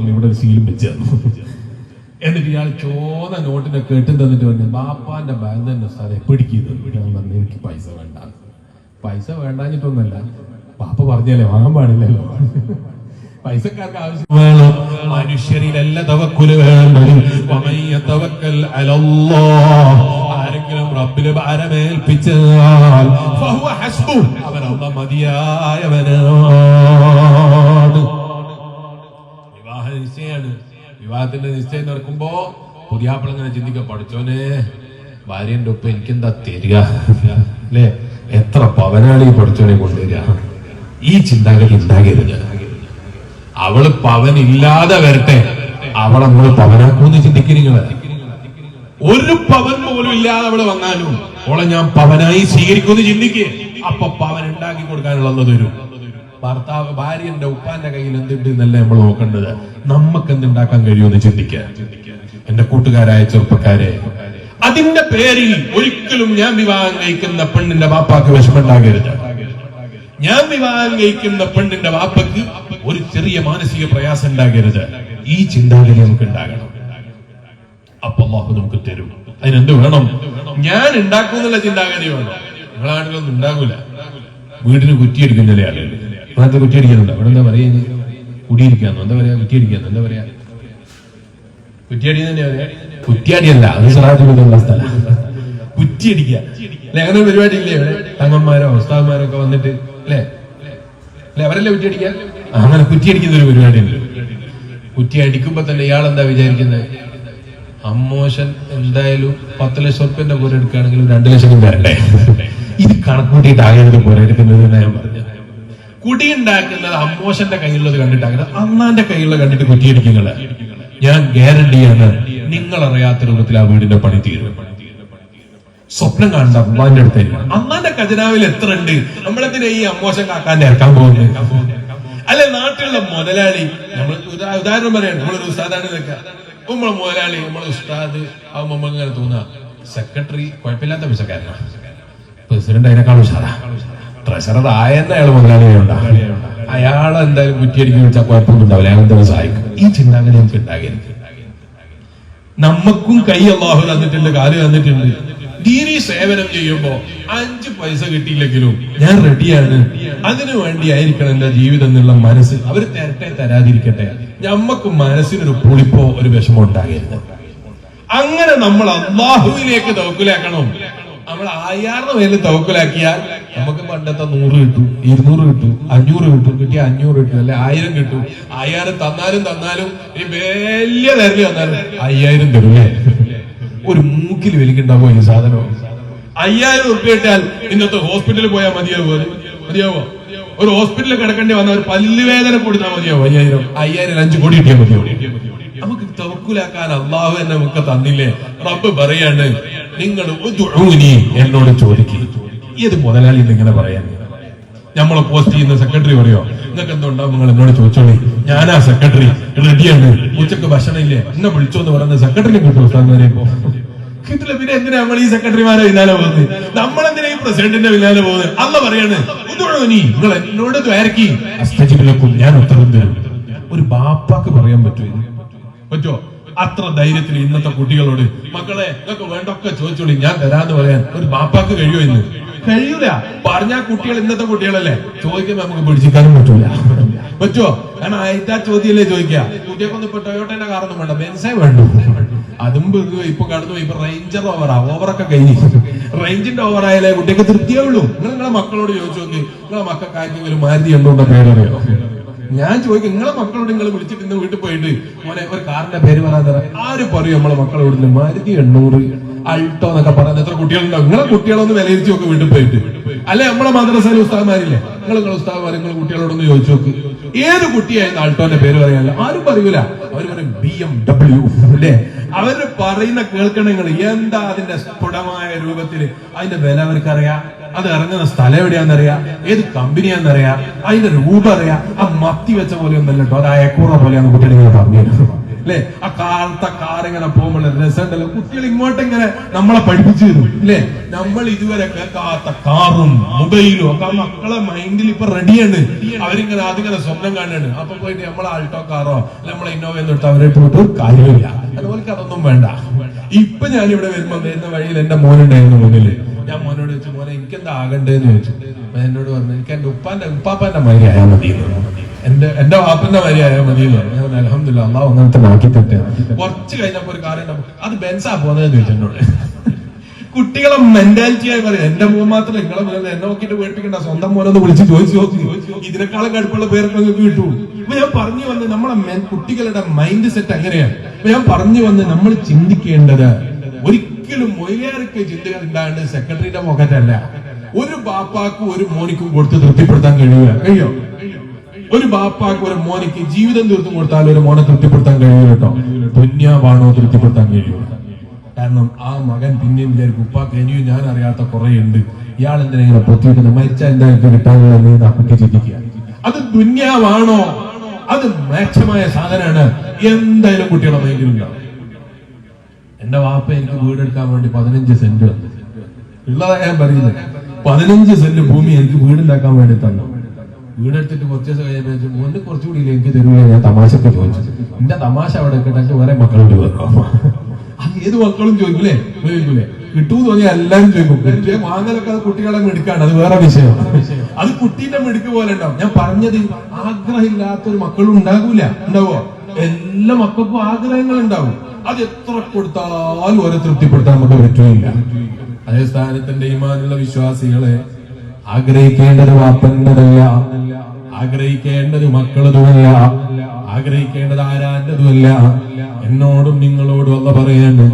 പറഞ്ഞു, ഇവിടെ ഒരു സീലും വെച്ച് തന്നു. എന്നിട്ട് ഇയാൾ ചോന്ന നോട്ടിനെ കേട്ടും തന്നിട്ട് പറഞ്ഞു, ബാപ്പാന്റെ ബാഗ് തന്നെ സ്ഥലം പിടിക്കുന്നത്. ഞാൻ പറഞ്ഞു, എനിക്ക് പൈസ വേണ്ട. പൈസ വേണ്ടാഞ്ഞിട്ടൊന്നല്ല, ബാപ്പ പറഞ്ഞല്ലേ വാങ്ങാൻ പാടില്ലല്ലോ. പൈസക്കാർക്ക് ആവശ്യം വേണം. മനുഷ്യരിലല്ല തവക്കുല് വേണ്ടത്. ആരെങ്കിലും റബ്ബിന് ഭാരമേൽപ്പിച്ചാൽ അവൻ അല്ലാഹ് മതിയായവനാണ്. വിവാഹ നിശ്ചയാണ്. വിവാഹത്തിന്റെ നിശ്ചയം നടക്കുമ്പോ പുതിയാപ്പിള ഇങ്ങനെ ചിന്തിക്കുക, പഠിച്ചോനെ ഭാര്യന്റെ ഒപ്പം എനിക്കെന്താ തരിക അല്ലെ, എത്ര പവനാണ് ഈ പഠിച്ചോനെ കൊണ്ടുവരിക. ഈ ചിന്താഗതി ഉണ്ടാകരുത്. അവള് പവനില്ലാതെ വരട്ടെ, അവളെ നമ്മള് പവനാക്കൂന്ന് ചിന്തിക്കുന്നീങ്ങള്. ഒരു പവൻ പോലും ഇല്ലാതെ അവള് വന്നാലും അവളെ ഞാൻ പവനായി സ്വീകരിക്കുമെന്ന് ചിന്തിക്കുക. അപ്പൊ പവൻ ഉണ്ടാക്കി കൊടുക്കാനുള്ളത് തരും. ഭർത്താവ് ഭാര്യന്റെ ഉപ്പാന്റെ കയ്യിൽ എന്തുണ്ട് എന്നല്ല നമ്മൾ നോക്കേണ്ടത്, നമുക്ക് എന്തുണ്ടാക്കാൻ കഴിയുമെന്ന് ചിന്തിക്കുക. എന്റെ കൂട്ടുകാരായ ചെറുപ്പക്കാരെ, അതിന്റെ പേരിൽ ഒരിക്കലും ഞാൻ വിവാഹം കഴിക്കുന്ന പെണ്ണിന്റെ വാപ്പാക്ക് വിഷമുണ്ടാകരുത്. ഞാൻ വിവാഹം കഴിക്കുന്ന പെണ്ണിന്റെ വാപ്പക്ക് ഒരു ചെറിയ മാനസിക പ്രയാസം ഉണ്ടാകരുത്. ഈ ചിന്താഗതി നമുക്ക് ഉണ്ടാകണം. അപ്പൊ അല്ലാഹു നമുക്ക് തരും. അതിനെന്ത് വേണം? ഞാൻ ഉണ്ടാക്കുന്നുള്ള ചിന്താഗതി വേണം. നിങ്ങളാണെങ്കിലൊന്നും ഉണ്ടാകൂല. വീടിന് കുറ്റിയടിക്കുന്ന ചില ആളുകൾ അങ്ങനത്തെ കുറ്റിയടിക്കുന്നുണ്ട്. അവിടെ എന്താ പറയാ, കുടിയിരിക്കാന്നോ എന്താ പറയാ, കുറ്റിയടിക്കാന്നോ എന്താ പറയാ, കുറ്റിയടി തന്നെ പറയാ. കുറ്റിയാടിയല്ല, അത് സറാത്തിലുള്ള സ്ഥലം. കുറ്റിയടിക്കുക അല്ലെ, അങ്ങനെ പരിപാടി ഇല്ലേ ഇവിടെ? തങ്ങന്മാരോ ഉസ്താദ്മാരോ ഒക്കെ വന്നിട്ട് അല്ലെ അല്ലെ, അവരല്ലേ കുറ്റിയടിക്കുക. അങ്ങനെ കുറ്റിയടിക്കുന്ന ഒരു പരിപാടി ഉണ്ട്. കുറ്റി അടിക്കുമ്പോ തന്നെ ഇയാൾ എന്താ വിചാരിക്കുന്നത്, അമ്മോശൻ എന്തായാലും 10 ലക്ഷം റുപ്യന്റെ പോലെ എടുക്കുകയാണെങ്കിൽ 2 ലക്ഷം തരണ്ടേ. ഇത് കണക്കൂട്ടിയിട്ടാകരുത് പോലെ എടുക്കുന്നത് ഞാൻ പറഞ്ഞു. കുടി ഉണ്ടാക്കുന്നത് അമ്മോശന്റെ കയ്യിലുള്ളത് കണ്ടിട്ടാകരുത്, അണ്ണാന്റെ കയ്യിലുള്ള കണ്ടിട്ട് കുറ്റിയടിക്കുന്നത്. ഞാൻ ഗ്യാരണ്ടിയാണ്, നിങ്ങളറിയാത്ത രൂപത്തിൽ ആ വീടിന്റെ പണി തീരും. സ്വപ്നം കാണണ്ട അമ്മാന്റെ അടുത്ത്. അമ്മാന്റെ ഖജനാവിൽ എത്ര ഉണ്ട്? നമ്മളെന്തിനാ ഈ അമ്മോശൻ കാക്കാന്റെ ഇറക്കാൻ പോകുന്നത്? അല്ലെ, നാട്ടിലുള്ള മുതലാളി, നമ്മൾ ഉദാഹരണം പറയാണ്, നമ്മളൊരു ഉസ്താദാണ് നിൽക്കുക. നമ്മളെ മുതലാളി, നമ്മളെ ഉസ്താദ് ആവുമ്പോ നമ്മൾ ഇങ്ങനെ തോന്നുക, സെക്രട്ടറി കുഴപ്പമില്ലാത്ത പൈസക്കാരനാണ്, പ്രസിഡന്റ് അതിനേക്കാൾ ഉഷാറാ, ട്രഷറർ ആയെന്ന് അയാൾ മുതലാളിയുണ്ട്, അയാൾ എന്തായാലും കുറ്റിയടിക്ക് വിളിച്ചാൽ കുഴപ്പമൊന്നും ഉണ്ടാവില്ല, അയാൾ എന്തായാലും സഹായിക്കും. ഈ ചിന്താഗതി നമുക്ക് ഉണ്ടാകരുത്. നമുക്കും കൈ അല്ലാഹു തന്നിട്ടുണ്ട്, കാല് തന്നിട്ടുണ്ട്. ദീനി സേവനം ചെയ്യുമ്പോ 5 പൈസ കിട്ടിയില്ലെങ്കിലും ഞാൻ റെഡിയാണ്, അതിനു വേണ്ടി ആയിരിക്കണം എന്റെ ജീവിതം എന്നുള്ള മനസ്സ്. അവർ തരട്ടെ തരാതിരിക്കട്ടെ, നമുക്ക് മനസ്സിനൊരു പുളിപ്പോ ഒരു വിഷമോ ഉണ്ടാകരുത്. അങ്ങനെ നമ്മൾ അല്ലാഹുവിലേക്ക് തവക്കുലാക്കണം. നമ്മൾ 1000 മേലിൽ തവക്കുലാക്കിയാൽ നമുക്ക് പണ്ടത്തെ 100 കിട്ടും, 200 കിട്ടും, 500 കിട്ടും, കിട്ടിയ 500 കിട്ടും, അല്ലെ 1000 കിട്ടും. 1000 തന്നാലും ഈ വലിയ തരല് തന്നാലും 5000 തരൂലേ. ഒരു മൂക്കിൽ വലിക്കുണ്ടാവോ ഈ സാധനം? 5000 റുപ്യ ഇട്ടാൽ ഇന്നത്തെ ഹോസ്പിറ്റലിൽ പോയാൽ മതിയാവോ? ഒരു ഹോസ്പിറ്റലിൽ കിടക്കേണ്ടി വന്ന ഒരു പല്ലുവേദന കൊടുത്താൽ മതിയാവോ? 5000 5 കോടി കിട്ടിയാൽ മതിയാവോ? നമുക്ക് തവക്കുലാക്കാൻ അല്ലാഹു എന്നെ നമുക്ക് തന്നില്ലേ? റബ്ബ് പറയാണ്, നിങ്ങൾ എന്നോട് ചോദിക്കുക. ഏത് മുതലാളി ഇങ്ങനെ പറയാൻ? നമ്മളെ പോസ്റ്റ് ചെയ്യുന്ന സെക്രട്ടറി പറയോ, നിങ്ങൾക്ക് എന്തുണ്ടാവും നിങ്ങൾ എന്നോട് ചോദിച്ചോളി, ഞാനാ സെക്രട്ടറി, റെഡിയാണ്, ഉച്ചക്ക് ഭക്ഷണം ഇല്ലേ എന്നെ വിളിച്ചോന്ന് പറയുന്നത് സെക്രട്ടറി കിട്ടും. ഉസ്താദ്മാരെ കിട്ടില്ല. പിന്നെ എന്തിനാ നമ്മൾ ഈ സെക്രട്ടറിമാരെ പിന്നാലെ പോകുന്നത്? നമ്മളെന്തിനാ ഈ പ്രസിഡന്റിന്റെ പിന്നാലെ പോകുന്നത്? അല്ല പറയാണ്, നിങ്ങൾ എന്നോട് ദ്വാരക്കി അസ്തജിബിലക്കും ഞാൻ ഉത്തരം തരും. ഒരു ബാപ്പാക്ക് പറയാൻ പറ്റുമോ? അത്ര ധൈര്യത്തിൽ ഇന്നത്തെ കുട്ടികളോട് മക്കളെ നിങ്ങൾക്ക് വേണ്ടൊക്കെ ചോദിച്ചോളി ഞാൻ തരാന്ന് പറയാൻ ഒരു ബാപ്പാക്ക് കഴിയോ? ഇന്ന് കഴിയൂല. പറഞ്ഞാ കുട്ടികൾ ഇന്നത്തെ കുട്ടികളല്ലേ, ചോദിക്കുമ്പോ നമുക്ക് പിടിച്ചിരിക്കാനും പറ്റുമോ? കാരണം ആയിട്ടാ ചോദ്യമല്ലേ ചോദിക്കുക. കുട്ടികൾക്കൊന്നും ഇപ്പൊ ടൊയോട്ടന്റെ കാറൊന്നും വേണ്ട, ബെൻസേ വേണ്ടു. അതും ഇപ്പൊ കടന്നു. ഇപ്പൊ റേഞ്ചർ ഓവറൊക്കെ കഴിഞ്ഞു. റേഞ്ചിന്റെ ഓവറായാലേ കുട്ടിക്ക് തൃപ്തിയേ ഉള്ളൂ. നിങ്ങളെ മക്കളോട് ചോദിച്ചു നോക്കി, നിങ്ങളെ മക്കൾക്ക് ആർക്കെങ്കിലും മാരുതി ഉണ്ടോ പേരറിയോ? ഞാൻ ചോദിക്കും, നിങ്ങളെ മക്കളോട് നിങ്ങൾ വിളിച്ചിട്ട് ഇന്ന് വീട്ടിൽ പോയിട്ട് മോനെ ഒരു കാറിന്റെ പേര് പറയാൻ തരാം. ആര് പറയും നമ്മളെ മക്കളോട്? മാരുതി 800 അൾട്ടോ എന്നൊക്കെ പറയുന്നത് എത്ര കുട്ടികളുണ്ടാവും? നിങ്ങളെ കുട്ടികളൊന്ന് വിലയിരുത്തി നോക്ക് വീട്ടിൽ പോയിട്ട്. അല്ലെ നമ്മളെ മദ്രസയിലെ ഉസ്താദ്മാരില്ലേ, നിങ്ങളെ ഉസ്താദ്മാർ നിങ്ങൾ കുട്ടികളോടൊന്ന് ചോദിച്ചു നോക്ക്, ഏത് കുട്ടിയായിരുന്നു അൾട്ടോന്റെ പേര് പറയാനില്ല? ആരും പറയൂല. അവർ പറയും BMW അല്ലേ. അവര് പറയുന്ന കേൾക്കണം നിങ്ങൾ. എന്താ അതിന്റെ സ്ഫുടമായ രൂപത്തില് അതിന്റെ വില അവർക്കറിയാം, അത് ഇറങ്ങുന്ന സ്ഥലം എവിടെയാണെന്നറിയാം, ഏത് കമ്പനിയാണെന്നറിയാം, അതിന്റെ രൂപം അറിയാം. ആ മത്തി വെച്ച പോലെ ഒന്നല്ല കേട്ടോ, അത് അയക്കൂറ പോലെയാണ് കുട്ടികൾ പറഞ്ഞു അല്ലെ. ആ കാലത്തെ കാറിങ്ങനെ പോകുമ്പോൾ രസമുണ്ടല്ലോ. കുട്ടികൾ ഇങ്ങോട്ട് ഇങ്ങനെ നമ്മളെ പഠിപ്പിച്ചു തരും അല്ലെ. നമ്മൾ ഇതുവരെ കേൾക്കാത്ത കാറും മൊബൈലും ഒക്കെ മക്കളെ മൈൻഡിൽ ഇപ്പൊ റെഡിയാണ്. അവരിങ്ങനെ അതിങ്ങനെ സ്വപ്നം കാണാണ്. അപ്പൊ പോയിട്ട് നമ്മളെ ആൾട്ടോ കാറോ നമ്മളെ ഇന്നോവ എന്നിട്ട് അവരെ പോയിട്ട് കാര്യമില്ല. അതുപോലെ അതൊന്നും വേണ്ട. ഇപ്പൊ ഞാനിവിടെ വരുന്ന വഴിയിൽ എന്റെ മോനുണ്ടായിരുന്നു മുന്നില്. ഞാൻ മോനോട് ചോദിച്ചു, മോനെ എനിക്കെന്താ ആകണ്ടേന്ന് ചോദിച്ചു. എന്നോട് പറഞ്ഞു, എനിക്ക് എന്റെ ഉപ്പാപ്പന്റെ മാതിരി ആയാൽ മതി, എന്റെ വാപ്പന്റെ മാതിരി ആയാൽ മതി എന്ന് പറഞ്ഞു. ഞാൻ അൽഹംദുലില്ലാഹ് അള്ളാഹു അങ്ങനത്തെ ആക്കി തട്ടെ. കുറച്ച് കഴിഞ്ഞപ്പോ ഒരു കാര്യം അത് ബെൻസാ പോകുന്നതെന്ന് ചോദിച്ചു എന്നോട്. കുട്ടികളെ മെന്റാലിറ്റി ആയി പറയും. എന്റെ മോൻ മാത്രം നിങ്ങളെ എന്നെ നോക്കിയിട്ട് പേടിപ്പിക്കണ്ട, സ്വന്തം മോനൊന്ന് വിളിച്ച് ചോദിച്ചു നോക്കി, ഇതിനേക്കാളും കടുപ്പുള്ള പേരൊക്കെ നിങ്ങൾക്ക് കിട്ടൂ. അപ്പൊ ഞാൻ പറഞ്ഞു വന്ന് നമ്മളെ കുട്ടികളുടെ മൈൻഡ് സെറ്റ് എങ്ങനെയാണ്. അപ്പൊ ഞാൻ പറഞ്ഞു വന്ന് നമ്മൾ ചിന്തിക്കേണ്ടത് ഒരിക്കലും മൊയ്യാർക്ക് ചിന്തകൾ ഉണ്ടാകേണ്ടത് സെക്രട്ടറിയുടെ പോക്കറ്റല്ല. ഒരു ബാപ്പാക്കും ഒരു മോനിക്കും കൊടുത്ത് തൃപ്തിപ്പെടുത്താൻ കഴിയോ? ഒരു ബാപ്പാക്ക് ഒരു മോനിക്ക് ജീവിതം തീർത്തും കൊടുത്താൽ ഒരു മോനെ തൃപ്തിപ്പെടുത്താൻ കഴിയൂല കേട്ടോ. ദുന്യാവാണോ തൃപ്തിപ്പെടുത്താൻ കഴിയൂല. കാരണം ആ മകൻ പിന്നെയും വിചാരിക്കും, ഉപ്പാക്ക് ഇനിയും ഞാൻ അറിയാത്ത കുറെ ഉണ്ട്, ഇയാൾ എന്തിനാ പൊത്തിയിട്ട് മരിച്ചാൽ എന്തായാലും കിട്ടാനുള്ള നമുക്ക് ചിന്തിക്കുക. അത് ദുന്യാവാണോ? അത് മാക്ഷമായ സാധനമാണ്. എന്തായാലും കുട്ടികളെ മൈൻഡിലുണ്ടാവും. എന്റെ വാപ്പ എനിക്ക് വീടെടുക്കാൻ വേണ്ടി 15 സെന്റ് ഉള്ളതാ ഞാൻ പറയുന്നത്. 15 സെന്റ് ഭൂമി എനിക്ക് വീടുണ്ടാക്കാൻ വേണ്ടി തന്നു. വീടെടുത്തിട്ട് കുറച്ച് ദിവസം കഴിയുമ്പോൾ മോന് കുറച്ചുകൂടി എനിക്ക് തരൂല. ഞാൻ തമാശക്ക് ചോദിച്ചു. എന്റെ തമാശ അവിടെ കിട്ടാൻ വേറെ മക്കളോട് വെക്കാം. അത് ഏത് മക്കളും ചോദിക്കൂലേ? കിട്ടൂ തോന്നിയാൽ എല്ലാരും ചോദിക്കും. കിട്ടിയ വാങ്ങലൊക്കെ അത് കുട്ടികളെ മിടുക്കാണ്, അത് വേറെ വിഷയം. അത് കുട്ടീന്റെ മിടുക്ക് പോലെ ഉണ്ടാവും. ഞാൻ പറഞ്ഞത് ആഗ്രഹമില്ലാത്തൊരു മക്കളും ഉണ്ടാവോ? എല്ലാ മക്കൾക്കും ആഗ്രഹങ്ങൾ ഉണ്ടാവും. അത് എത്ര കൊടുത്താലും ഓരോ തൃപ്തിപ്പെടുത്താൻ നമുക്ക് പറ്റുകയില്ല. അതേ സ്ഥാനത്തിന്റെ ഈമാനുള്ള വിശ്വാസികളെ ആഗ്രഹിക്കേണ്ടത് വാപ്പൻ്റെതല്ല, ആഗ്രഹിക്കേണ്ടത് മക്കളതുമല്ല, ആഗ്രഹിക്കേണ്ടത് ആരാന്റതുമല്ല. എന്നോടും നിങ്ങളോടും അല്ല പറയാണ്,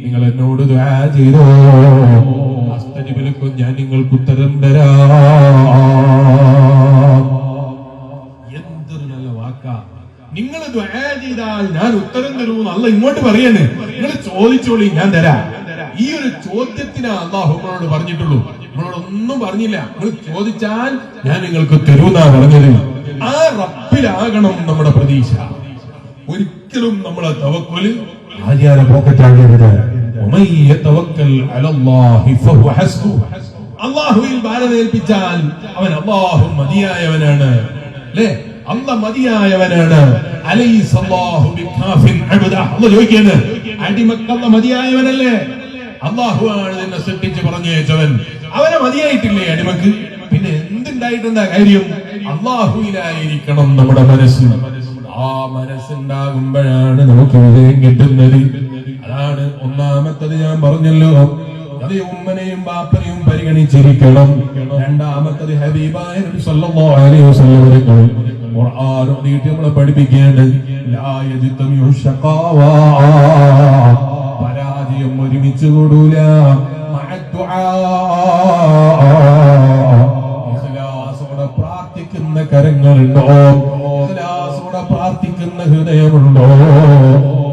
നിങ്ങൾ എന്നോട് ദുആ ചെയ്തോ, അസ്തജിബ് ഞാൻ നിങ്ങൾക്ക് ഉത്തരം തരാം. എന്തൊരു നല്ല വാക്കാ. നിങ്ങൾ ദുആ ചെയ്താൽ ഞാൻ ഉത്തരം തരൂന്ന് അല്ല ഇങ്ങോട്ട് പറയാണ്. നിങ്ങൾ ചോദിച്ചോളി, ഞാൻ തരാം. ഈ ഒരു ചോദ്യത്തിനാ അല്ലാഹു നമ്മളോട് പറഞ്ഞിട്ടുള്ളൂ. നമ്മളോട് ഒന്നും പറഞ്ഞില്ല. നിങ്ങൾ ചോദിച്ചാൽ ഞാൻ നിങ്ങൾക്ക് തരൂന്നാ പറഞ്ഞത്. ആ റബ്ബിലാകണം നമ്മുടെ പ്രതീക്ഷ. ഒരിക്കലും നമ്മളെ തവക്കുൽ ആചാര പോക്കറ്റാകരുത്. അല്ലാഹുവിൽ ഭാരമേൽപ്പിച്ചാൽ അവൻ അല്ലാഹു മതിയായവനാണ്. അല്ലേ? അല്ലാഹു മതിയായവനാണ്. അലൈസല്ലാഹു ബികാഫിൻ അബ്ദാ. അല്ലാഹു ചോദിക്കുകയാണ്, അടിമക്ക് അല്ലാഹു മതിയായവനല്ലേ? അല്ലാഹുവാണ് നിന്നെ സൃഷ്ടിച്ച് പറഞ്ഞയച്ചവൻ. അവനെ മതിയായിട്ടില്ലേ അടിമക്ക്? പിന്നെ എന്തുണ്ടായിട്ടെന്താ കാര്യം? അല്ലാഹുവിലായിരിക്കണം നമ്മുടെ മനസ്സ്. ആ മനസ്സുണ്ടാകുമ്പോഴാണ് നമുക്ക് വിജയം കിട്ടുന്നത്. അതാണ് ഒന്നാമത്തത് ഞാൻ പറഞ്ഞല്ലോ. അത് ഉമ്മനെയും ബാപ്പനെയും പരിഗണിച്ചിരിക്കണം. രണ്ടാമത്തത് ഹബീബായ നബി സല്ലല്ലാഹു അലൈഹി വസല്ലം ഖുർആൻ ഓതിയിട്ട് നമ്മളെ പഠിപ്പിക്കേണ്ടത് ലാ യജ്തമിഉ ശഖാവാ, പരാജയം ഒരുമിച്ച് കൂടൂല. ഇഖ്ലാസോടെ പ്രാർത്ഥിക്കുന്ന കരങ്ങളുണ്ടോ? ഇഖ്ലാസോടെ പ്രാർത്ഥിക്കുന്ന ഹൃദയമുണ്ടോ?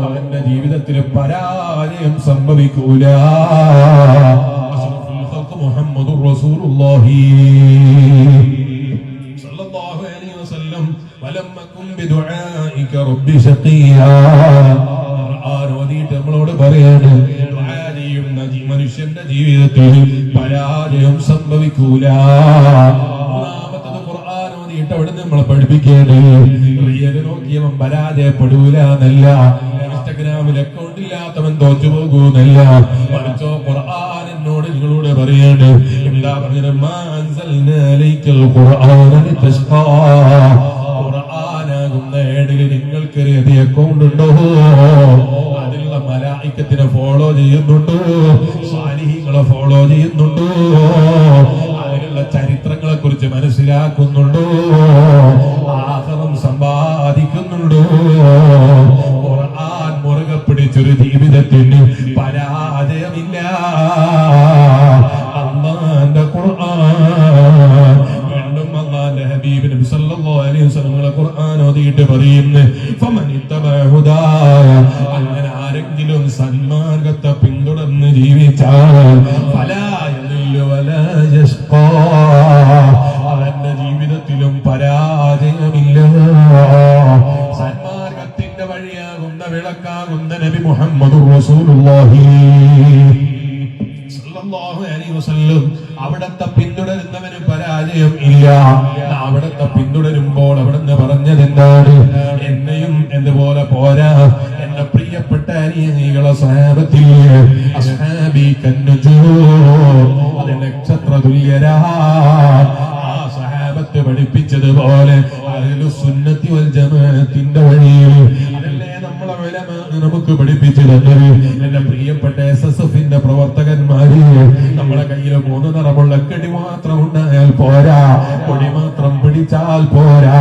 അവന്റെ ജീവിതത്തിൽ പരാജയം സംഭവിക്കൂല. അഷ്റഫുൽ ഖൽഖ് മുഹമ്മദുർ റസൂലുള്ളാഹി സ്വല്ലല്ലാഹു അലൈഹി വസല്ലം വലമ്മകും ബിദുആഇക റബ്ബി ശഖിയാ. ആരോദിട്ട് നമ്മളോട് പറയാണ്, മനുഷ്യന്റെ ജീവിതത്തിൽ പരാജയം സംഭവിക്കൂല. മൂന്നാമത്തത് ഖുർആൻ ഓതിയിട്ട് അവിടെ നമ്മളെ പഠിപ്പിക്കേണ്ടത് റിയൽ നോക്കിയവൻ പരാജയപ്പെടൂല എന്നല്ല, ഇൻസ്റ്റഗ്രാമിൽ അക്കൗണ്ട് ഇല്ലാത്തവൻ തോറ്റു പോകൂന്നല്ല. മറിച്ചോ ഖുർആൻ എന്നോട് നിങ്ങളോട് പറയാണ്, എന്താ പറഞ്ഞത്? മാ അൻസൽനാ അലൈക്കൽ ഖുർആന ലിതശ്ഖാ. ഖുർആനാകുന്ന ഏടിൽ നിങ്ങൾക്കൊരു അക്കൗണ്ട് ഉണ്ടോ? അതിലുള്ള മലായിക്കത്തിനെ ഫോളോ ചെയ്യുന്നുണ്ടോ? സാലിഹീങ്ങളെ ഫോളോ ചെയ്യുന്നുണ്ടോ? അതിലുള്ള ചരിത്രങ്ങളെ കുറിച്ച് മനസ്സിലാക്കുന്നുണ്ടോ? ആഖിറം സമ്പാദിക്കുന്നുണ്ടോ? ഖുർആൻ മുറുകെ പിടിച്ചൊരു ജീവിതത്തിന് പരാജയമില്ല. അല്ലാഹുവിന്റെ ഖുർആൻ. വീണ്ടും അല്ലാഹുവിന്റെ ഹബീബ് നബി സല്ലല്ലാഹു അലൈഹി വസല്ലം ഖുർആൻ ഓതിയിട്ട് പറയുന്നു, ഫമനിത്തബഅ ഹുദായ. അങ്ങനെ ആരെങ്കിലും സന്മാർഗത്തെ പിന്തുടർന്ന് ജീവിച്ചാൽ ഫലാ യദില്ലു വലാ യശ്ഖാ. അവന്റെ ജീവിതത്തിലും പരാജയമില്ല. സന്മാർഗത്തിന്റെ വഴി എന്നെയും എന്തുപോലെ പോരാ എന്റെ പ്രിയപ്പെട്ട അനിയങ്ങളെ സ്വഹാബത്തിൽ അസ്ഹാബി അത് നക്ഷത്ര തുല്യരാ ആ സ്വഹാബത്ത് പഠിപ്പിച്ചതുപോലെ അഹ്ലുസുന്നത്തി വൽ ജമാഅത്തിന്റെ വഴിയിൽ അതല്ലേ നമ്മളെ ഉലമാ നമുക്ക് പഠിപ്പിച്ചു തന്നത്. എന്റെ പ്രിയപ്പെട്ട SSFന്റെ പ്രവർത്തകന്മാര് നമ്മളെ കയ്യിൽ 3 നിറമുള്ള കടി മാത്രം ഉണ്ടായാൽ പോരാ, കൊടി മാത്രം പിടിച്ചാൽ പോരാ.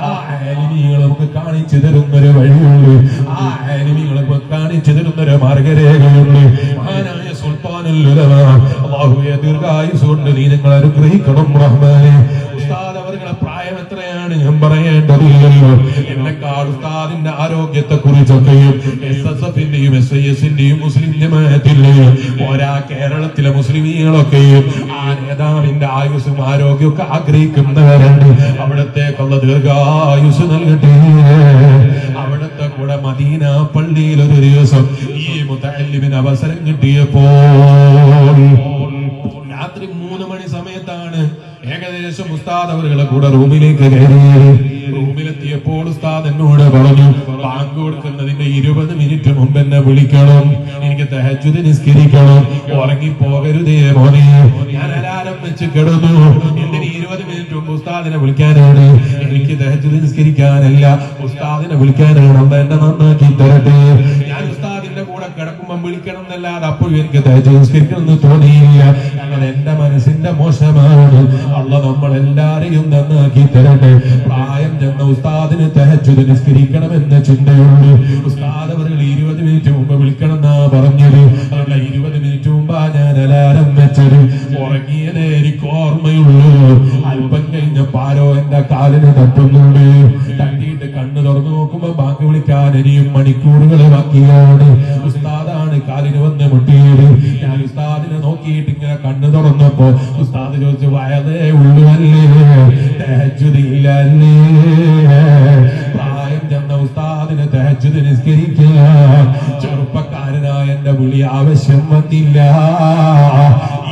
ആ ആലിമീങ്ങൾ നമുക്ക് കാണിച്ചു തരുന്നൊരു വഴിയുണ്ട്, ആ ആലിമീങ്ങൾ നമുക്ക് കാണിച്ചു തരുന്നൊരു മാർഗരേഖയുണ്ട്. മഹാനായ സുൽത്താനുൽ ഉലമാ അല്ലാഹുവേ ദീർഘായുസ് കൊണ്ട് നീ നിങ്ങൾ അനുഗ്രഹിക്കണം റഹ്മാനെ. ഉസ്താദ് അവരുടെ പ്രായം എത്രയാണ് ഞാൻ പറയേണ്ടതില്ലല്ലോ. എന്നെക്കാൾ ഉസ്താദിന്റെ ആരോഗ്യത്തെ കുറിച്ചൊക്കെയും SSFന്റെയും SISന്റെയും മുസ്ലിം ജമാഅത്തിന്റെയും പോരാ കേരളത്തിലെ മുസ്ലിമീങ്ങളൊക്കെയും ആ നേതാവിന്റെ ആയുസ്സും ആരോഗ്യമൊക്കെ ആഗ്രഹിക്കുന്നവരുണ്ട്. അവിടത്തേക്കുള്ള ദീർഘായുസ് നൽകട്ടെ. അവിടത്തെ കൂടെ മദീന പള്ളിയിൽ ഒരു ദിവസം ഈ മുതഅല്ലിമിന് അവസരം കിട്ടിയപ്പോൾ രാത്രി 3 മണി സമയത്താണ് ഏകദേശം ഉസ്താദ് അവരുടെ കൂടെ റൂമിലേക്ക് കയറി. റൂമിലെത്തിയപ്പോൾ ഉസ്താദ് എന്നോട് പറഞ്ഞു, ബാങ്ക് കൊടുക്കുന്നതിന്റെ 20 മിനിറ്റ് മുമ്പ് എന്നെ വിളിക്കണം, എനിക്ക് തഹജ്ജുദ് നിസ്കരിക്കണം, ഉറങ്ങിപ്പോകരുതേ മോനെ. ഞാൻ അലാരം വെച്ച് കിടന്നു. എന്തിന് 20 മിനിറ്റ് മുമ്പ് ഉസ്താദിനെ വിളിക്കാനാണ്? എനിക്ക് തഹജ്ജുദ് നിസ്കരിക്കാനല്ല, ഉസ്താദിനെ വിളിക്കാനാണ്. അല്ല എന്നെ നന്നാക്കി തരട്ടെ. ഞാൻ ഉസ്താദിന്റെ കൂടെ കിടക്കുമ്പോൾ വിളിക്കണം എന്നല്ലാതെ അപ്പോഴും എനിക്ക് തഹജ്ജുദ് നിസ്കരിക്കണം എന്ന് തോന്നിയില്ല. അങ്ങനെ എന്റെ മനസ്സിന്റെ മോശമാണ്. അല്ലാഹ് നമ്മളെല്ലാരെയും നന്നാക്കി തരട്ടെ. പ്രായം ചെന്ന ഉസ്താദിന് തഹജ്ജുദ് നിസ്കരിക്കണമെന്ന ചിന്തയുണ്ട്. ഉസ്താദ് അവർ 20 മിനിറ്റ് മുമ്പ് വിളിക്കണം എന്നാ പറഞ്ഞത്. അല്ല 20 മിനിറ്റ് മുമ്പാ ഞാൻ അലാരം വെച്ചത്. ഉറങ്ങിയതേ എനിക്ക് ഓർമ്മയുള്ളൂ. അല്പം കഴിഞ്ഞപ്പോ ആരോ എന്റെ കാലിന് തട്ടുന്നുണ്ട്. തട്ടിയിട്ട് കണ്ണ് തുറന്നു നോക്കുമ്പോ ബാങ്ക് വിളിക്കാൻ ഇനിയും മണിക്കൂറുകൾ ബാക്കിയാണ്. ഉസ്താദാണ് കാലിന് വന്ന് മുട്ടിയത്. ഞാൻ ഉസ്താദിനെ നോക്കിയിട്ട് ഇങ്ങനെ കണ്ണ് തുറന്നപ്പോ ഉസ്താദ് ചോദിച്ചു, വയതേ ഉള്ളു അല്ലേ, തഹജ്ജുദ് ഇല്ല അല്ലേ? പ്രായം ചെന്ന ഉസ്താദിന് തഹജ്ജുദ് നിസ്കരിക്കാൻ ചെറുപ്പക്കാരനായ എന്റെ വിളി ആവശ്യം വന്നില്ല.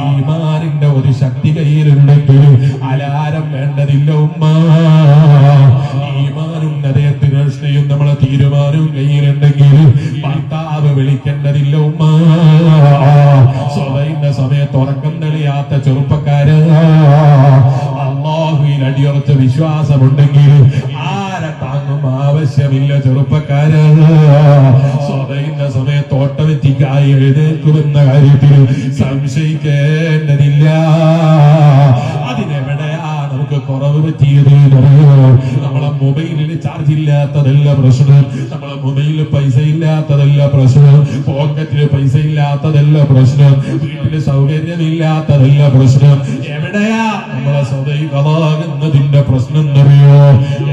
ഈമാനിന്റെ ഒരു ശക്തി കയ്യിലുണ്ടെങ്കിൽ അലാരം വേണ്ടതില്ല ഉമ്മ. ഈമാനും ഹൃദയത്തിന് രക്ഷയും നമ്മളെ തീരുമാനവും കയ്യിലുണ്ടെങ്കിൽ ഭർത്താവ് വിളിക്കേണ്ടതില്ല ഉമ്മ. സ്വതയിന്റെ സമയത്ത് ഉറക്കം തെളിയാത്ത ചെറുപ്പക്കാര് അല്ലാഹുവിൽ അടിയുറച്ച വിശ്വാസമുണ്ടെങ്കിൽ ആരെ താങ്ങും ആവശ്യമില്ല ചെറുപ്പക്കാര്. സ്വതയിന്റെ സമയത്ത് ഓട്ടോമാറ്റിക്കായി എഴുന്നേൽക്കുമെന്ന കാര്യത്തിൽ സംശയിക്കേണ്ടതില്ല. അതിനെവിടെയാ നമുക്ക് കുറവ് പറ്റിയത് അറിയോ? നമ്മളെ മൊബൈലിൽ ചാർജ് ഇല്ലാത്തതല്ല പ്രശ്നം, നമ്മളെ മൊബൈലിൽ പൈസ ഇല്ലാത്തതല്ല പ്രശ്നം, പോക്കറ്റില് പൈസ ഇല്ലാത്തതല്ല പ്രശ്നം, വീട്ടില് സൗകര്യമില്ലാത്തതല്ല പ്രശ്നം. എവിടെയാ നമ്മളെ സ്വതൈകളാകുന്നതിന്റെ പ്രശ്നം എന്നറിയോ?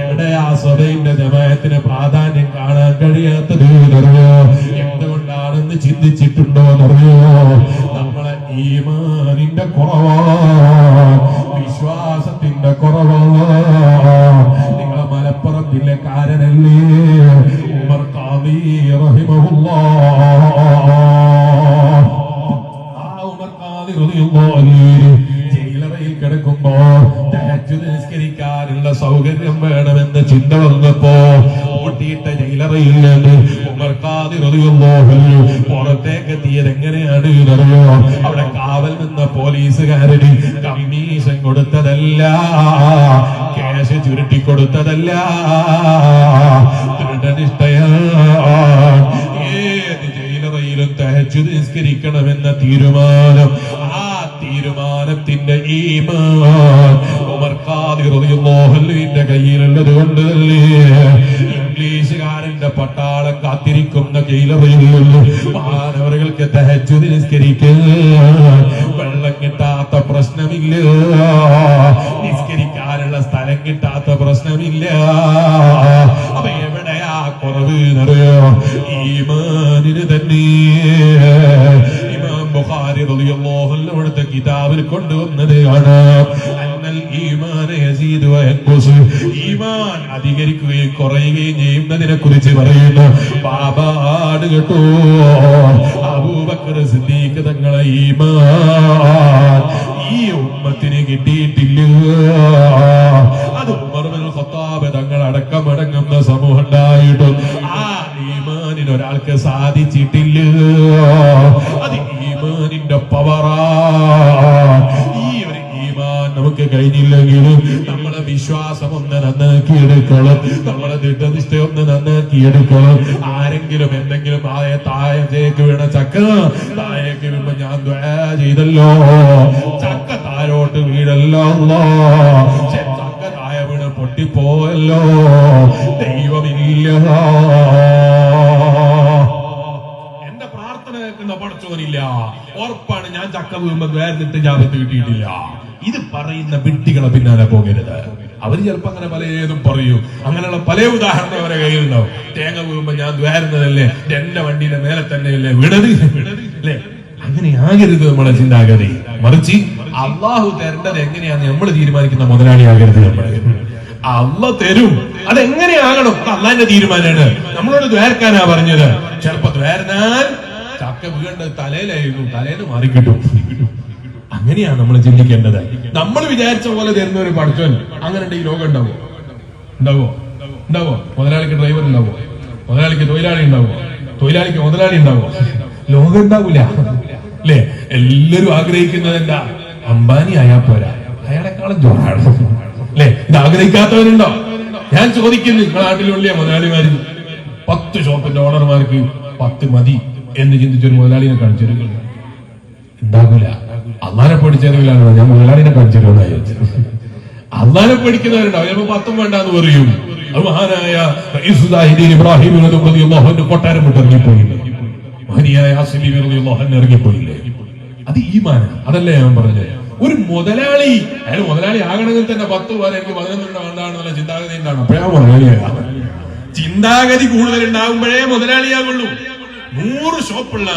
എവിടെയാ സ്വതൈന്റെ ജമാഅത്തിന് പ്രാധാന്യം കാണാൻ കഴിയാത്തത് എന്നറിയോ? എന്തുകൊണ്ടാണെന്ന് ചിന്തിച്ചിട്ടുണ്ടോ എന്നറിയോ? നമ്മളെ ഈമാനിന്റെ കുറവാണ്, വിശ്വാസത്തിന്റെ കുറവാണ്. നിങ്ങളെ മലപ്പുറം ജില്ലക്കാരനല്ലേ ഉമർ ഖാദി റഹിമഹുല്ലാഹ്. ആ ഉമർ ഖാദി റളിയല്ലാഹു ജയിലറയിൽ കിടക്കുമ്പോ തഹജ്ജുദ് നിസ്കരിക്കാനുള്ള സൗകര്യം വേണമെന്ന് ചിന്ത വന്നപ്പോ പൂട്ടിയിട്ട ജയിലറയിൽ നിന്ന് ഉമർ ഖാദി റളിയല്ലാഹു പുറത്തേക്ക് എത്തിയത് എങ്ങനെയാണ് എന്നറിയോ? അവിടെ കാവൽ നിന്ന പോലീസുകാരന് കമ്മീഷൻ കൊടുത്തതല്ല, ക്യാഷ് ചുരുട്ടി കൊടുത്തതല്ല, ദൃഢനിഷ്ഠയാണ്. ഏത് ജയിലറയിലും തഹജ്ജുദ് നിസ്കരിക്കണമെന്ന തീരുമാനം, ആ തീരുമാനത്തിന്റെ ഈമാൻ ഉമർ ഖാദി റളിയല്ലാഹു അൻഹുവിന്റെ കയ്യിലുള്ളത് കൊണ്ട് തന്നെ ഇംഗ്ലീഷുകാരന്റെ പട്ടാളം കാത്തിരിക്കുന്ന ജയിലറയിൽ മാനവർക്ക് തഹജ്ജുദ് നിസ്കരിക്കാൻ വെള്ളം കിട്ടാത്ത പ്രശ്നമില്ല, നിസ്കരിക്കാനുള്ള സ്ഥലം കിട്ടാത്ത പ്രശ്നമില്ല. അപ്പൊ എവിടെയാ കുറവ് എന്നറിയോ? ഈമാനിന് തന്നെ. ഇമാം ബുഖാരി റളിയല്ലാഹു അൻഹു അവിടുത്തെ കിതാബിൽ കൊണ്ടുവന്നത് കാണാം. അന്നൽ ഈമാന യസീദു വയൻഖുസ്, ഈമാൻ അധികരിക്കുകയും കുറയുകയും ചെയ്യുന്നതിനെ കുറിച്ച് പറയുന്നു. പാപാട് കേട്ടോ, അബൂബക്കർ സിദ്ദീഖ് തങ്ങളെ ഈമാൻ ഈ ഉമ്മത്തിന് കിട്ടിയിട്ടില്ല. അത് ഉമർ ഇബ്നുൽ ഖത്താബ് തങ്ങൾ അടക്കമടങ്ങുന്ന സമൂഹമുണ്ടായ നമുക്ക് സാധിച്ചിട്ടില്ല. അത് ഈമാനിന്റെ പവറാ. ഈ ഒരു ഈമാൻ നമുക്ക് കഴിഞ്ഞില്ലെങ്കിൽ നമ്മളെ വിശ്വാസം ഒന്ന് നന്നാക്കിയെടുക്കണം, നമ്മളെ ദൃഢനിഷ്ഠ ഒന്ന് നന്നാക്കിയെടുക്കണം. ആരെങ്കിലും എന്തെങ്കിലും താഴേക്ക് വീണ ചക്ക താഴേക്ക് വീഴുമ്പോ ഞാൻ ദുആ ചെയ്തല്ലോ, ചക്ക താഴോട്ട് വീഴല്ലോ, ചക്ക താഴെ വീണ് പൊട്ടിപ്പോയല്ലോ, ദൈവമില്ല. എന്റെ പ്രാർത്ഥന കേൾക്കുന്ന പടച്ചോനില്ല. ഉറപ്പാണ് ഞാൻ ചക്ക വീഴുമ്പോ വേർന്നിട്ട് ജാപത്ത് കിട്ടിയിട്ടില്ല. ഇത് പറയുന്ന വിഡ്ഢികളെ പിന്നാലെ പോകരുത്. അവര് ചിലപ്പോ അങ്ങനെ പലതും പറയൂ. അങ്ങനെയുള്ള പല ഉദാഹരണം അവരെ കയ്യിലുണ്ടാവും. തേങ്ങ വീഴുമ്പോ ഞാൻ ദ്വാരുന്നതല്ലേ, എന്റെ വണ്ടിയുടെ മേലെ തന്നെയല്ലേ വിടത് അല്ലേ? അങ്ങനെ ആകരുത് നമ്മളെ ചിന്താഗതി. മറിച്ച് അള്ളാഹു തരേണ്ടത് എങ്ങനെയാന്ന് നമ്മൾ തീരുമാനിക്കുന്ന മുതലാളിയാകരുത് നമ്മൾ. അള്ള തരും, അതെങ്ങനെയാകണം അത് അള്ളാന്റെ തീരുമാനമാണ്. നമ്മളോട് ദ്വാരക്കാനാ പറഞ്ഞത്. ചിലപ്പോ ദ്വാരനാൽ ചക്ക വീഴേണ്ടത് തലയിലായിരുന്നു, തലേന്ന് മാറിക്കിട്ടും. അങ്ങനെയാണ് നമ്മൾ ചിന്തിക്കേണ്ടത്. നമ്മൾ വിചാരിച്ച പോലെ തരുന്ന ഒരു പടച്ചോൻ അങ്ങനെ ഈ ലോകം ഉണ്ടാവോ? ഉണ്ടാവോ? ഉണ്ടാവോ? മുതലാളിക്ക് ഡ്രൈവർ ഉണ്ടാവോ? മുതലാളിക്ക് തൊഴിലാളി ഉണ്ടാവോ? തൊഴിലാളിക്ക് മുതലാളി ഉണ്ടാവോ? ലോകം ഉണ്ടാവൂല അല്ലേ? എല്ലാരും ആഗ്രഹിക്കുന്നത് എന്താ? അംബാനി ആയാ പോരാ, അയാളെക്കാളും ജോറാണ് അല്ലേ? ഇത് ആഗ്രഹിക്കാത്തവരുണ്ടോ? ഞാൻ ചോദിക്കുന്നു, നിങ്ങളുടെ നാട്ടിലുള്ള മുതലാളിമാര് 10 ഷോപ്പിന്റെ ഓണർമാർക്ക് 10 മതി എന്ന് ചിന്തിച്ചൊരു മുതലാളിനെ കാണിച്ചിരുന്നു ഉണ്ടാകൂല. അള്ളാനെ പഠിച്ചറിയില്ലാണോ? ഞാൻ മുതലാളിനെ കാണിച്ചിരുന്നു. അള്ളാനെ പഠിക്കുന്നവരുണ്ടാവും. ചിലപ്പോ 10 വേണ്ടാന്ന് പറയും. അത് മഹാനായ ഇബ്രാഹിം കൊട്ടാരം വിട്ട് ഇറങ്ങിപ്പോയില്ലേ? മഹനിയായ ഇറങ്ങിപ്പോയില്ലേ? അത് ഈമാൻ. അതല്ലേ ഞാൻ പറഞ്ഞത്. ഒരു മുതലാളി, അയാൾ മുതലാളി ആകണമെങ്കിൽ തന്നെ 10 പേരെ എനിക്ക് 11 വേണ്ടാണെന്നുള്ള ചിന്താഗതി ഉണ്ടാണ്. അപ്പോഴാ മുതലാളിയാകാം. ചിന്താഗതി കൂടുതൽ ഉണ്ടാകുമ്പോഴേ മുതലാളിയാകുള്ളൂ. 100 ഷോപ്പുള്ള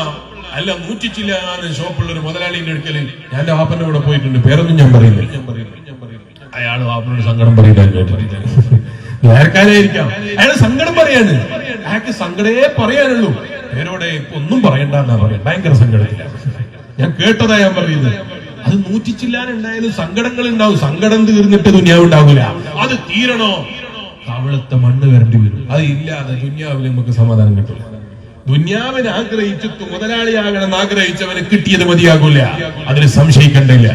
അല്ല 100 ചില്ലാനും ഷോപ്പുള്ള ഒരു മുതലാളിന്റെ അടുക്കല് ഞാൻ എന്റെ വാപ്പന്റെ കൂടെ പോയിട്ടുണ്ട്. പേരൊന്നും ഞാൻ പറയുന്നില്ല. അയാൾ വാപ്പനോട് സങ്കടം പറയാൻ കേട്ടിട്ടില്ല. നേർക്കാനായിരിക്കാം, അയാൾ സങ്കടം പറയാണ്. അയാൾക്ക് സങ്കടേ പറയാനുള്ളൂ. പേരോടെ ഇപ്പൊ ഒന്നും പറയണ്ടെന്നാ പറയാം. ഭയങ്കര സങ്കടത്തില്ല. ഞാൻ കേട്ടതാ ഞാൻ പറയുന്നത്. അത് 100 ചില്ലാനുണ്ടായാലും സങ്കടങ്ങൾ ഉണ്ടാവും. സങ്കടം തീർന്നിട്ട് ദുനിയാവുണ്ടാവില്ല. അത് തീരണോ കവിളത്തെ മണ്ണ് വരേണ്ടി വരും. അത് ഇല്ലാതെ ദുനിയാവിൽ നമുക്ക് സമാധാനം കിട്ടില്ല. ദുനിയാവിനെ ആഗ്രഹിച്ചിട്ട് മുതലാളിയാകണമെന്ന് ആഗ്രഹിച്ചവന് കിട്ടിയത് മതിയാകൂല. അതിന് സംശയിക്കണ്ടില്ല.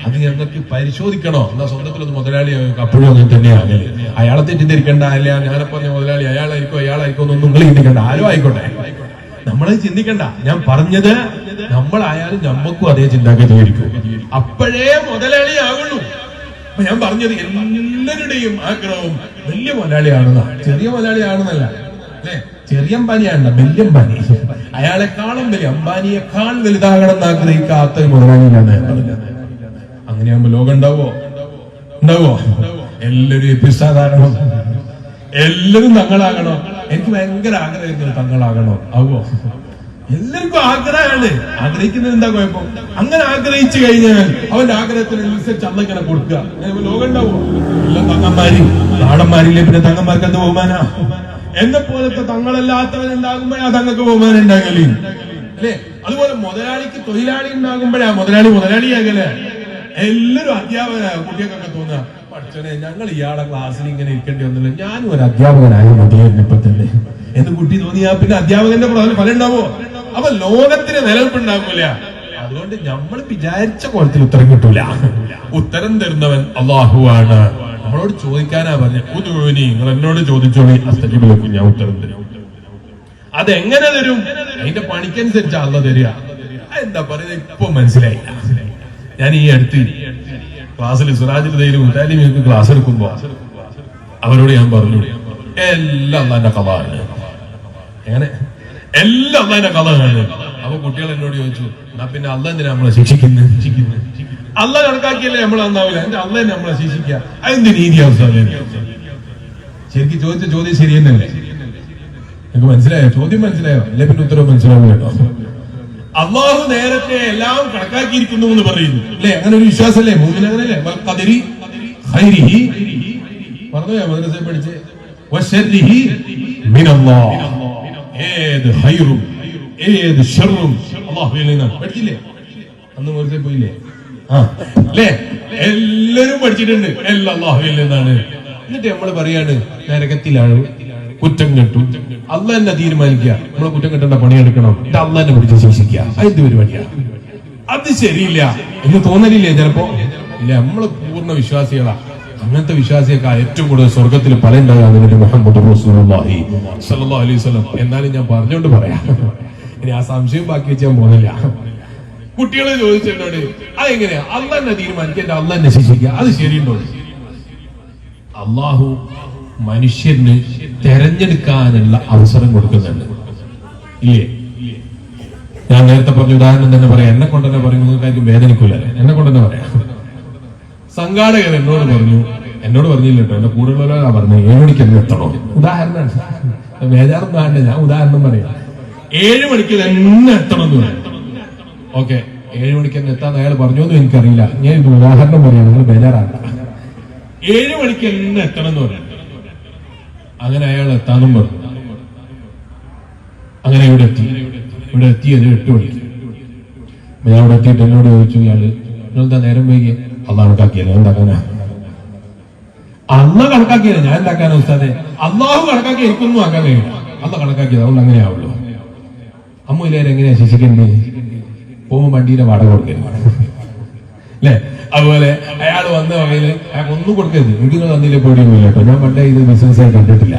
അത് ഞങ്ങൾക്ക് പരിശോധിക്കണോ? എന്നാ സ്വന്തത്തിലൊന്ന് മുതലാളിയാകും. അപ്പോഴും അങ്ങനെ തന്നെയാകല്. അയാളെ തെറ്റിദ്ധരിക്കണ്ട. അല്ല ഞാനപ്പോ മുതലാളി അയാളായിരിക്കും ഒന്നും നിങ്ങൾ ചിന്തിക്കണ്ട. ആരും ആയിക്കോട്ടെ, നമ്മളത് ചിന്തിക്കണ്ട. ഞാൻ പറഞ്ഞത് നമ്മളായാലും നമ്മക്കും അതേ ചിന്താഗതി ആയിരിക്കും. അപ്പോഴേ മുതലാളിയാകുള്ളൂ. അപ്പൊ ഞാൻ പറഞ്ഞത് എല്ലാവരുടെയും ആഗ്രഹവും വലിയ മുതലാളിയാണെന്നാ. ചെറിയ മുതലാളിയാണെന്നല്ല അല്ലെ? ചെറിയ അംബാനിയാണ്, വലിയ അംബാനി. അയാളെക്കാളും വലിയ അംബാനിയെക്കാൾ വലുതാകണം എന്ന് ആഗ്രഹിക്കാത്ത ഒരു മുതലാളിയാണ്. അങ്ങനെയാകുമ്പോ ലോകം ഉണ്ടാവോ? ഉണ്ടാവോ? എല്ലാവരും എപ്പിസാദാകണം, എല്ലാവരും തങ്ങളാകണം. എനിക്ക് ഭയങ്കര ആഗ്രഹം തങ്ങളാകണോ? ആവോ? എല്ലാവർക്കും ആഗ്രഹമാണ്. ആഗ്രഹിക്കുന്നത് എന്താ കുഴപ്പം? അങ്ങനെ ആഗ്രഹിച്ചു കഴിഞ്ഞാൽ അവന്റെ ആഗ്രഹത്തിനനുസരിച്ച് അന്നിങ്ങനെ കൊടുക്കുക. ലോകം ഉണ്ടാവോ? എല്ലാം തങ്ങന്മാര്, നാടന്മാരില്ലേ, പിന്നെ തങ്ങന്മാർക്ക് എന്ത് ബഹുമാനാ? എന്നെ പോലത്തെ തങ്ങളല്ലാത്തവനുണ്ടാകുമ്പോഴാ തങ്ങൾക്ക് ബഹുമാനം ഉണ്ടാകല് അല്ലേ? അതുപോലെ മുതലാളിക്ക് തൊഴിലാളി ഉണ്ടാകുമ്പോഴാ മുതലാളിയാകല്. എല്ലാവരും അധ്യാപകനായ കുട്ടികൾക്കൊക്കെ തോന്നുക, പഠിച്ചോനെ ഞങ്ങൾ ഇയാളെ ക്ലാസ്സിൽ ഇങ്ങനെ ഇരിക്കേണ്ടി വന്നില്ല, ഞാനും ഒരു അധ്യാപകനായ മതിയായിരുന്നു ഇപ്പൊ തന്നെ എന്ന് കുട്ടി തോന്നിയാ പിന്നെ അധ്യാപകന്റെ ഫലം ഉണ്ടാവോ? അപ്പൊ ലോകത്തിന് നിലനിൽപ്പുണ്ടാകൂല. അതുകൊണ്ട് നമ്മൾ വിചാരിച്ച കോലത്തിൽ ഉത്തരം കിട്ടൂല. ഉത്തരം തരുന്നവൻ അള്ളാഹുവാണ്. നമ്മളോട് ചോദിക്കാനാ പറഞ്ഞ ഉദൂനി, നിങ്ങൾ എന്നോട് ചോദിച്ചോളി, അസ്തജിബുലക്കും, ഞാൻ ഉത്തരം തരും. അതെങ്ങനെ തരും? അതിന്റെ പണിക്കനുസരിച്ച് അള്ള തരിക. എന്താ പറയുന്നത് ഇപ്പൊ മനസ്സിലായില്ല. ഞാൻ ഈ അടുത്ത് ക്ലാസ്സിൽ സിറാജുൽ മുത്താലിമിക്ക് ക്ലാസ് എടുക്കുമ്പോ അവരോട് ഞാൻ പറഞ്ഞു, എല്ലാം അള്ളാന്റെ കഥയാണ്. എങ്ങനെ? എല്ലാം അള്ളാന്റെ കഥയാണ്. അപ്പൊ കുട്ടികൾ എന്നോട് ചോദിച്ചു, എന്നാ പിന്നെ അള്ള എന്തിനാ നമ്മളെ ശിക്ഷിക്കുന്നത്? അള്ള കണക്കാക്കിയല്ലേ നമ്മൾ നന്നാവില്ല, എന്റെ അള്ള തന്നെ നമ്മളെ ശിക്ഷിക്കുക. അതെന്ത് നീതി അവസാനം? ശരിക്കും ചോദിച്ച ചോദ്യം ശരിയെന്നല്ലേ? നിങ്ങൾക്ക് മനസ്സിലായോ? ചോദ്യം മനസ്സിലായോ? അല്ലെ പിന്നെ ഉത്തരവ് മനസ്സിലാവും കേട്ടോ. അള്ളാഹു നേരത്തെ എല്ലാം കണക്കാക്കിയിരിക്കുന്നു എന്ന് പറയുന്നു അല്ലെ? അങ്ങനെ ഒരു വിശ്വാസമല്ലേ മുഅ്മിനീനല്ലേ? പറഞ്ഞോ മദ്രസ പഠിച്ച് ഏത് ഹൈറും ഏത് ഷർറും അള്ളാഹുവിൽ നിന്നാണ്. പഠിച്ചില്ലേ? അന്ന് മദ്രസയിൽ പോയില്ലേ? അല്ലേ? എല്ലാരും പഠിച്ചിട്ടുണ്ട്. എല്ലാം അള്ളാഹുവിൽ നിന്നാണ്. എന്നിട്ട് നമ്മൾ പറയാണ് നരകത്തിലാണ് കുറ്റം കെട്ടും. അല്ല തന്നെ തീരുമാനിക്കുക നമ്മളെ കുറ്റം കെട്ടേണ്ട പണിയെടുക്കണം, ഇത് അല്ല തന്നെ പിടിച്ച് ശിക്ഷിക്കുക. അതിന്റെ പരിപാടിയാണ്. അത് ശരിയില്ല എന്ന് തോന്നലില്ലേ ചിലപ്പോ? ഇല്ല, നമ്മള് പൂർണ്ണ വിശ്വാസികളാ. അങ്ങനത്തെ വിശ്വാസിയൊക്കെ ഏറ്റവും കൂടുതൽ സ്വർഗത്തിൽ ഫലം ഉണ്ടാകാൻ മുഹമ്മദ് റസൂലുള്ളാഹി സ്വല്ലല്ലാഹു അലൈഹി വസല്ലം. എന്നാലും ഞാൻ പറഞ്ഞുകൊണ്ട് പറയാം, ഇനി ആ സംശയം ബാക്കി വെച്ചാൽ പോകുന്നില്ല. കുട്ടികളെ ചോദിച്ചെന്നോട് അതെങ്ങനെയാ അല്ല തന്നെ തീരുമാനിക്കുക, അല്ല തന്നെ ശിക്ഷിക്കുക, അത് ശരിയുണ്ടോ? അള്ളാഹു മനുഷ്യന് തെരഞ്ഞെടുക്കാനുള്ള അവസരം കൊടുക്കുന്നുണ്ട്, ഇല്ലേ? ഞാൻ നേരത്തെ പറഞ്ഞ ഉദാഹരണം തന്നെ പറയാം. എന്നെ കൊണ്ട് തന്നെ പറയും, നിങ്ങൾക്കായിരിക്കും വേദനിക്കൂല. എന്നെ കൊണ്ട് തന്നെ പറയാം. സംഘാടകൻ എന്നോട് പറഞ്ഞില്ല കേട്ടോ, എന്റെ കൂടുതലുള്ളവരാ പറഞ്ഞു 7 മണിക്ക് തന്നെ എത്തണോ. ഉദാഹരണമാണ്, ബേജാറൊന്നും ആണ്ട്, ഞാൻ ഉദാഹരണം പറയാം. 7 മണിക്ക് തന്നെ എത്തണം എന്ന് പറയാം. ഓക്കെ, 7 മണിക്ക് തന്നെ എത്താൻ അയാൾ പറഞ്ഞോന്നും എനിക്കറിയില്ല. ഞാൻ ഇത് ഉദാഹരണം പറയാം, നിങ്ങൾ ബേജാറാണ്ട. 7 മണിക്ക് തന്നെ എത്തണം എന്ന് പറയാം. അങ്ങനെ അയാൾ എത്താനും പറഞ്ഞു. അങ്ങനെ ഇവിടെ എത്തിയത് 8 മണിക്ക്. ഞാൻ ഇവിടെ എത്തിയിട്ട് എന്നോട് ചോദിച്ചു, ഇയാള് നിങ്ങളെന്താ നേരം വൈകിയ? അള്ള കണക്കാക്കിയല്ലേ, എന്താക്കാനാ? അള്ള കണക്കാക്കിയല്ലേ, ഞാൻ എന്താക്കാനാ ഉസ്താദെ? അള്ളാഹു കണക്കാക്കി എനിക്കൊന്നും ആക്കാൻ കഴിയില്ല. അള്ള കണക്കാക്കിയത്, അതുകൊണ്ട് അങ്ങനെയാവുള്ളൂ. അമ്മയിലേരെ എങ്ങനെയാ ശിക്ഷിക്കുന്നത്? പോകുമ്പോ വണ്ടിയിലെ വാടക കൊടുക്കരുത്, അല്ലേ? അതുപോലെ അയാൾ വന്ന വകയില് അയാൾക്ക് ഒന്നും കൊടുക്കരുത്. എനിക്ക് തന്നില്ലേ പേടിയൊന്നുമില്ല കേട്ടോ. ഞാൻ പണ്ടേ ഇത് ബിസിനസ്സായി കണ്ടിട്ടില്ല.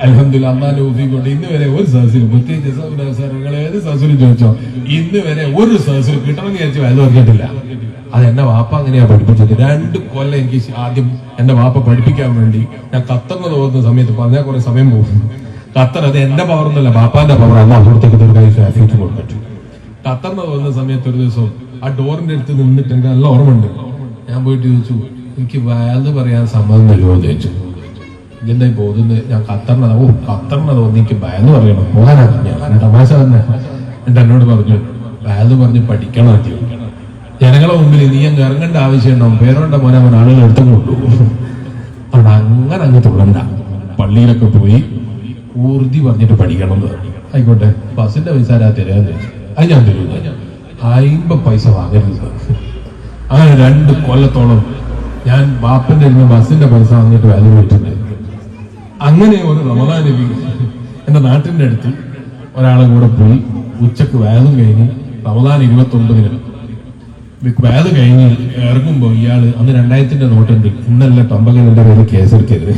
അൽഹംദുലില്ലാഹ് അല്ലാഹുവിന്റെ തൗഫീഖ് കൊണ്ട് ഇന്ന് വരെ ഒരു സദസ്സിലും, പ്രത്യേകിച്ച് നിങ്ങൾ ഏത് സദസ്സിലും ചോദിച്ചോ, ഇന്ന് വരെ ഒരു സദസ്സിൽ കിട്ടണമെന്ന് വിചാരിച്ച് വയത് പറഞ്ഞിട്ടില്ല. അത് എന്റെ വാപ്പ അങ്ങനെയാ പഠിപ്പിച്ചത്. 2 കൊല്ലം എനിക്ക് ആദ്യം എന്റെ വാപ്പ പഠിപ്പിക്കാൻ വേണ്ടി ഞാൻ ഖത്തറിന് പോകുന്ന സമയത്ത് പറഞ്ഞാൽ കുറെ സമയം പോകും. ഖത്തർ അത് എന്റെ പവർ എന്നല്ല, ബാപ്പാന്റെ പവർ. അള്ളാഹുത്തേക്ക് ദീർഘായുസ്സും കൊടുക്കട്ടെ. ഖത്തറിന് പോകുന്ന സമയത്ത് ഒരു ദിവസം ആ ഡോറിന്റെ അടുത്ത് നിന്നിട്ട് എനിക്ക് നല്ല ഓർമ്മയുണ്ട്. ഞാൻ പോയിട്ട് ചോദിച്ചു, എനിക്ക് വയത് പറയാൻ സമ്മതം തരുമോ എന്ന് ചോദിച്ചു. എന്തായി പോകുന്നത്? ഞാൻ ഖത്തറിനത് തോന്നി, എനിക്ക് വയത് പറയണം, പോകാനാണ് ഞാൻ തമാശ തന്നെ. എന്നിട്ട് എന്നോട് പറഞ്ഞു, വയത് പറഞ്ഞ് പഠിക്കണം. ജനങ്ങളെ മുമ്പിൽ നീ അങ്ങ് ഇറങ്ങേണ്ട ആവശ്യമുണ്ടാവും, പേരോണ്ട മോനെ അവൻ ആളുകൾ എടുത്തുകൊണ്ടു. അവിടെ അങ്ങനെ തുടണ്ട, പള്ളിയിലൊക്കെ പോയി ഊർജി പറഞ്ഞിട്ട് പഠിക്കണം എന്ന് പറഞ്ഞു. ആയിക്കോട്ടെ, ബസിന്റെ പൈസ ആരാ തരാന്ന് ചോദിച്ചു. അത് ഞാൻ തരൂല, 50 പൈസ വാങ്ങരുത്. അങ്ങനെ 2 കൊല്ലത്തോളം ഞാൻ ബാപ്പന്റെ ബസിന്റെ പൈസ വാങ്ങിയിട്ട് വില പോയിട്ടുണ്ട്. അങ്ങനെ ഒരു റമദാൻ നബി എന്റെ നാട്ടിന്റെ അടുത്ത് ഒരാളെ കൂടെ പോയി ഉച്ചക്ക് വേദം കഴിഞ്ഞ് റമദാൻ 29-ന് വേദ കഴിഞ്ഞ് ഇറങ്ങുമ്പോ ഇയാള് അന്ന് 2000-ന്റെ നോട്ടുണ്ട്. ഇന്നല്ല പമ്പകന്റെ പേര് കേസെടുക്കരുത്.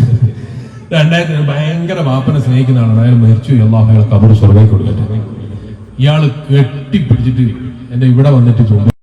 2000 ഭയങ്കര വാപ്പനെ സ്നേഹിക്കുന്ന ആളാണ്. അയാൾ മരിച്ചു, അല്ലാഹു അയാളെ ഖബർ സ്വർഗ്ഗത്തിൽ കൊടുക്കട്ടെ. ഇയാള് കെട്ടിപ്പിടിച്ചിട്ട് എന്റെ ഇവിടെ വന്നിട്ട്